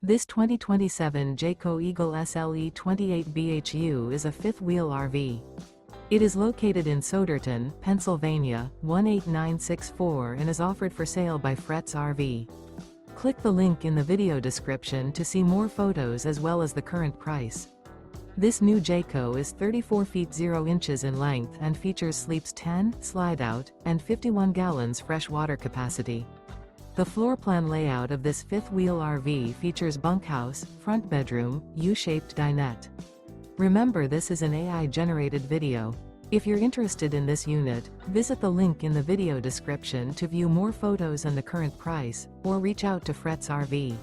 This 2027 Jayco Eagle SLE 28 bhu is a fifth-wheel RV. It is located in Souderton, Pennsylvania, 18964 and is offered for sale by Fretz RV. Click the link in the video description to see more photos as well as the current price. This new Jayco is 34 feet 0 inches in length and features sleeps 10, slide-out, and 51 gallons fresh water capacity. The floor plan layout of this fifth-wheel RV features bunkhouse, front bedroom, U-shaped dinette. Remember, this is an AI-generated video. If you're interested in this unit, visit the link in the video description to view more photos and the current price, or reach out to Fretz RV.